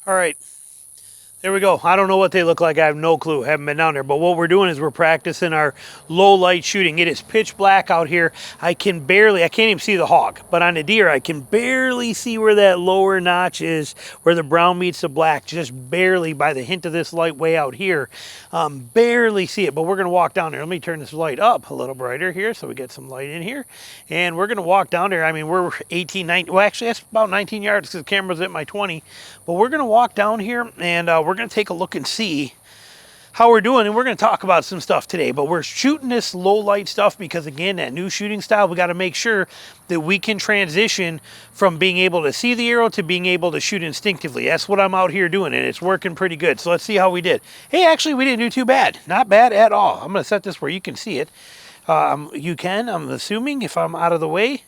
All right, there we go. I don't know what they look like. I have no clue. Haven't been down there. But what we're doing is we're practicing our low light shooting. It is pitch black out here. I can't even see the hog. But on the deer, I can barely see where that lower notch is, where the brown meets the black. Just barely by the hint of this light way out here. Barely see it. But we're going to walk down there. Let me turn this light up a little brighter here so we get some light in here. And we're going to walk down there. I mean, we're 18, 19. Well, actually, that's about 19 yards because the camera's at my 20. But we're going to walk down here and we're going to take a look and see how we're doing, and we're going to talk about some stuff today. But we're shooting this low light stuff because, again, that new shooting style, we got to make sure that we can transition from being able to see the arrow to being able to shoot instinctively. That's what I'm out here doing, and it's working pretty good. So let's see how we did. Hey, actually, we didn't do too bad. Not bad at all. I'm going to set this where you can see it. You can, I'm assuming, if I'm out of the way.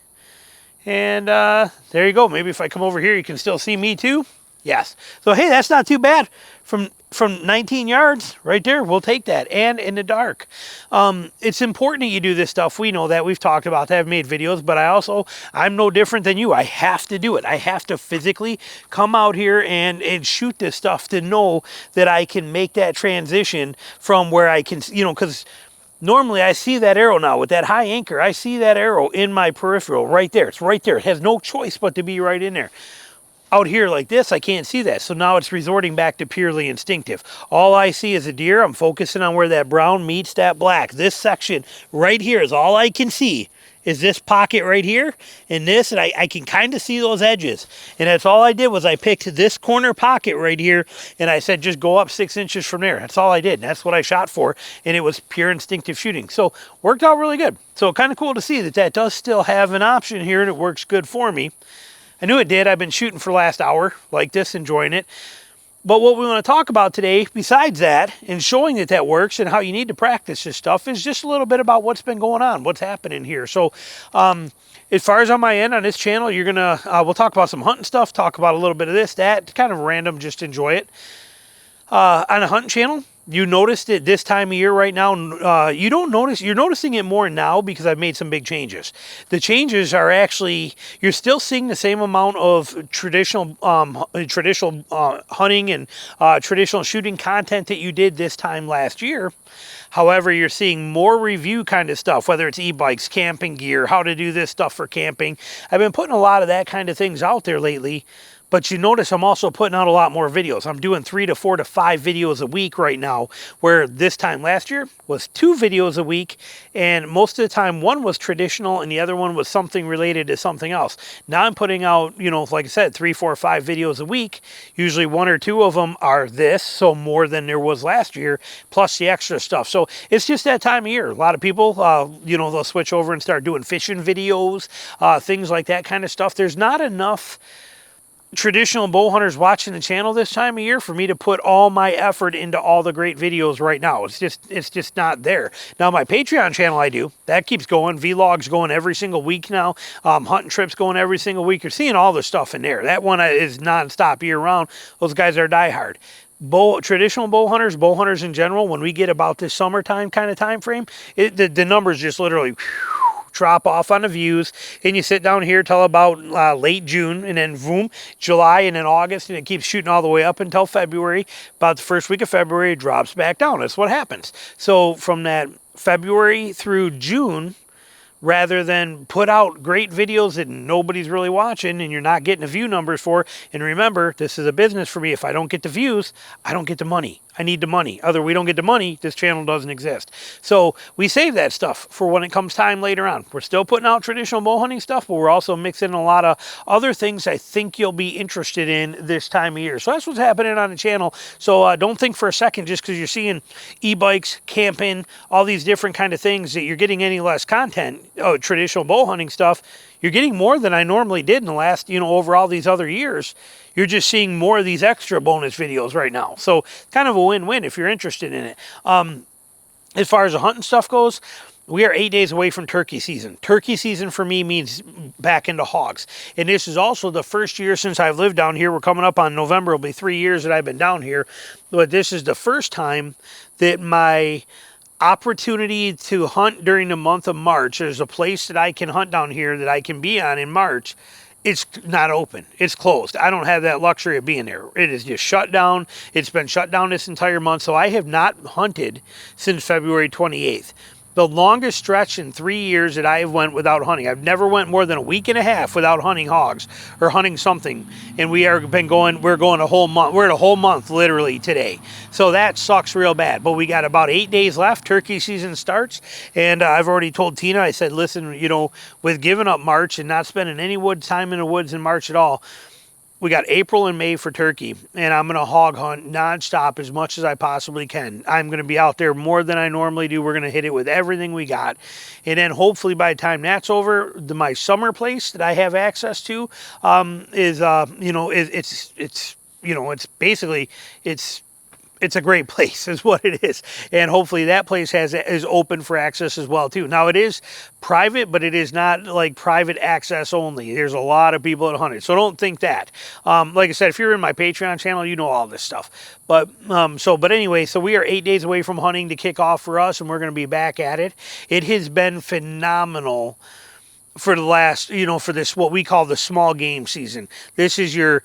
And there you go. Maybe if I come over here, you can still see me too. Yes. So, hey, that's not too bad. From 19 yards right there, we'll take that. And in the dark. It's important that you do this stuff. We know that. We've talked about that. I've made videos. But I'm no different than you. I have to do it. I have to physically come out here and shoot this stuff to know that I can make that transition from where I can, because normally I see that arrow now with that high anchor. I see that arrow in my peripheral right there. It's right there. It has no choice but to be right in there. Out here like this, I can't see that. So now it's resorting back to purely instinctive. All I see is a deer. I'm focusing on where that brown meets that black. This section right here is all I can see, is this pocket right here and this, and I can kind of see those edges. And that's all I did was I picked this corner pocket right here, and I said just go up 6 inches from there. That's all I did, and that's what I shot for, and it was pure instinctive shooting. So worked out really good. So kind of cool to see that that does still have an option here, and it works good for me. I knew it did. I've been shooting for the last hour like this, enjoying it. But what we want to talk about today, besides that, and showing that that works and how you need to practice this stuff, is just a little bit about what's been going on, what's happening here. So as far as on my end on this channel, we'll talk about some hunting stuff, talk about a little bit of this, that, kind of random, just enjoy it. On a hunting channel, you noticed it this time of year right now. You're noticing it more now because I've made some big changes. The changes are actually, you're still seeing the same amount of traditional hunting and traditional shooting content that you did this time last year. However, you're seeing more review kind of stuff, whether it's e-bikes, camping gear, how to do this stuff for camping. I've been putting a lot of that kind of things out there lately. But you notice I'm also putting out a lot more videos. I'm doing 3 to 4 to 5 videos a week right now, where this time last year was 2 videos a week, and most of the time one was traditional and the other one was something related to something else. Now I'm putting out, like I said, 3, 4, 5 videos a week. Usually 1 or 2 of them are this, so more than there was last year, plus the extra stuff. So it's just that time of year. A lot of people, they'll switch over and start doing fishing videos, things like that kind of stuff. There's not enough traditional bow hunters watching the channel this time of year for me to put all my effort into all the great videos right now. It's just not there. Now my Patreon channel, I do. That keeps going. Vlogs going every single week now. Hunting trips going every single week. You're seeing all the stuff in there. That one is nonstop year round. Those guys are diehard. Traditional bow hunters in general, when we get about this summertime kind of time frame, the numbers just literally drop off on the views, and you sit down here till about late June, and then boom, July, and then August, and it keeps shooting all the way up until February. About the first week of February, it drops back down. That's what happens. So from that February through June, rather than put out great videos that nobody's really watching and you're not getting the view numbers for, and remember, this is a business for me. If I don't get the views, I don't get the money. I need the money. Other we don't get the money, this channel doesn't exist. So we save that stuff for when it comes time later on. We're still putting out traditional bow hunting stuff, but we're also mixing a lot of other things I think you'll be interested in this time of year. So that's what's happening on the channel. So don't think for a second just because you're seeing e-bikes, camping, all these different kind of things that you're getting any less content, traditional bow hunting stuff. You're getting more than I normally did in the last, over all these other years. You're just seeing more of these extra bonus videos right now. So kind of a win-win if you're interested in it. As far as the hunting stuff goes, we are 8 days away from turkey season. Turkey season for me means back into hogs. And this is also the first year since I've lived down here. We're coming up on November. It'll be 3 years that I've been down here. But this is the first time that my opportunity to hunt during the month of March, there's a place that I can hunt down here that I can be on in March, It's not open. It's closed. I don't have that luxury of being there. It is just shut down. It's been shut down this entire month, so I have not hunted since February 28th. The longest stretch in 3 years that I have went without hunting. I've never went more than a week and a half without hunting hogs or hunting something. And we're going a whole month. We're at a whole month literally today. So that sucks real bad. But we got about 8 days left. Turkey season starts. And I've already told Tina, I said, listen, with giving up March and not spending any time in the woods in March at all, we got April and May for turkey, and I'm going to hog hunt nonstop as much as I possibly can. I'm going to be out there more than I normally do. We're going to hit it with everything we got. And then hopefully by the time that's over, my summer place that I have access to it's a great place is what it is. And hopefully that place is open for access as well too. Now it is private, but it is not like private access only. There's a lot of people that hunt it. So don't think that. Like I said, if you're in my Patreon channel, you know all this stuff. But anyway, so we are 8 days away from hunting to kick off for us, and we're going to be back at it. It has been phenomenal for the last, for this, what we call the small game season. This is your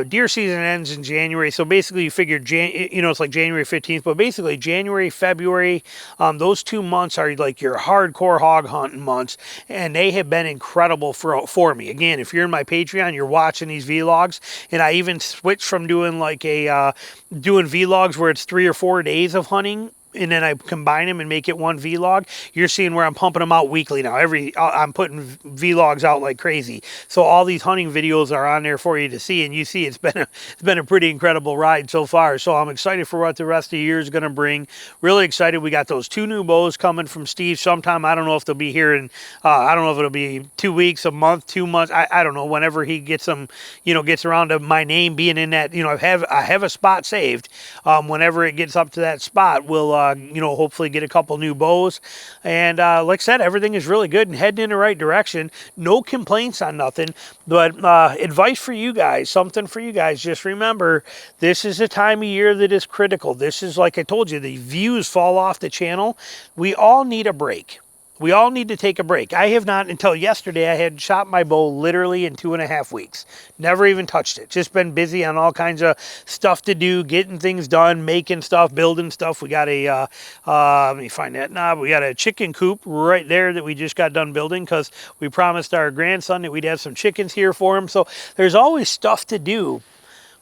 deer season ends in January. So basically you figure, it's like January 15th, but basically January, February, those 2 months are like your hardcore hog hunting months. And they have been incredible for me. Again, if you're in my Patreon, you're watching these vlogs. And I even switched from doing doing vlogs where it's 3 or 4 days of hunting, and then I combine them and make it one vlog. You're seeing where I'm pumping them out weekly now. I'm putting vlogs out like crazy. So all these hunting videos are on there for you to see, and you see it's been a pretty incredible ride so far. So I'm excited for what the rest of the year is going to bring. Really excited. We got those 2 new bows coming from Steve sometime. I don't know if they'll be here in, I don't know if it'll be 2 weeks, a month, 2 months. I don't know. Whenever he gets them, gets around to my name being in that, I have a spot saved. Whenever it gets up to that spot, we'll hopefully get a couple new bows. And like I said, everything is really good and heading in the right direction. No complaints on nothing. But advice for you guys, something for you guys. Just remember, this is a time of year that is critical. This is, like I told you, the views fall off the channel. We all need a break. We all need to take a break. I have not, until yesterday, I had shot my bow literally in 2.5 weeks. Never even touched it. Just been busy on all kinds of stuff to do, getting things done, making stuff, building stuff. We got let me find that knob. We got a chicken coop right there that we just got done building because we promised our grandson that we'd have some chickens here for him. So there's always stuff to do.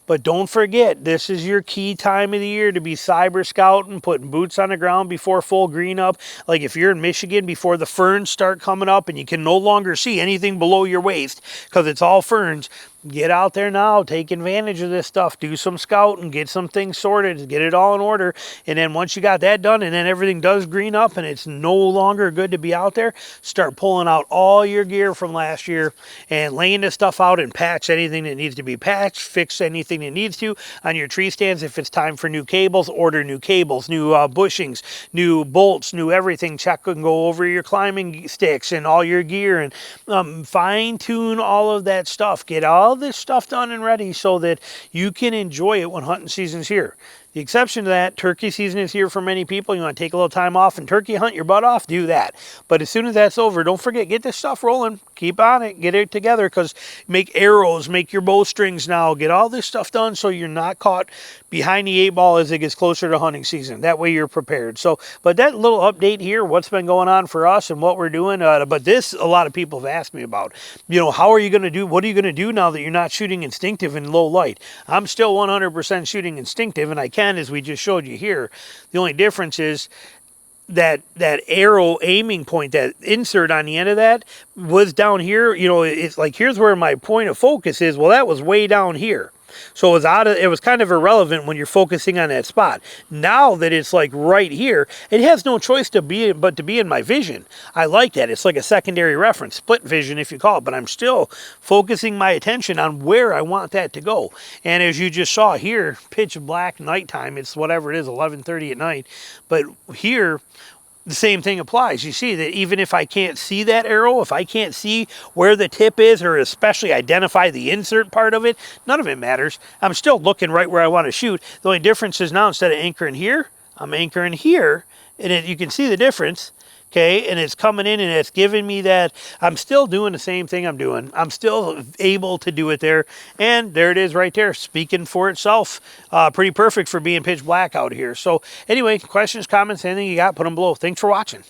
But don't forget, this is your key time of the year to be cyber scouting, putting boots on the ground before full green up. Like if you're in Michigan, before the ferns start coming up and you can no longer see anything below your waist because it's all ferns, get out there now, take advantage of this stuff, do some scouting, get some things sorted, get it all in order. And then once you got that done and then everything does green up and it's no longer good to be out there, start pulling out all your gear from last year and laying this stuff out and patch anything that needs to be patched, fix anything that needs to on your tree stands. If it's time for new cables, order new cables, new bushings, new bolts, new everything. Check and go over your climbing sticks and all your gear and fine tune all of that stuff. Get all this stuff done and ready so that you can enjoy it when hunting season's here. The exception to that, turkey season is here for many people. You want to take a little time off and turkey hunt your butt off, do that. But as soon as that's over, don't forget, get this stuff rolling. Keep on it, get it together, because make arrows, make your bowstrings now, get all this stuff done so you're not caught behind the 8-ball as it gets closer to hunting season. That way you're prepared. So, but that little update here, what's been going on for us and what we're doing, but this, a lot of people have asked me about, how are you going to do, what are you going to do now that you're not shooting Instinctive in low light? I'm still 100% shooting Instinctive, and I can, as we just showed you here. The only difference is that arrow aiming point, that insert on the end of that was down here. It's like, here's where my point of focus is. Well, that was way down here. So it was kind of irrelevant when you're focusing on that spot. Now that it's like right here, it has no choice but to be in my vision. I like that. It's like a secondary reference, split vision if you call it, but I'm still focusing my attention on where I want that to go. And as you just saw here, pitch black nighttime, it's whatever it is, 11:30 at night. But here, the same thing applies. You see that even if I can't see that arrow, if I can't see where the tip is, or especially identify the insert part of it, none of it matters. I'm still looking right where I want to shoot. The only difference is now, instead of anchoring here, I'm anchoring here, and you can see the difference. okay, and it's coming in and it's giving me that. I'm still doing the same thing I'm doing. I'm still able to do it there, and there it is right there, speaking for itself. Pretty perfect for being pitch black out here. So anyway, questions, comments, anything you got, put them below. Thanks for watching.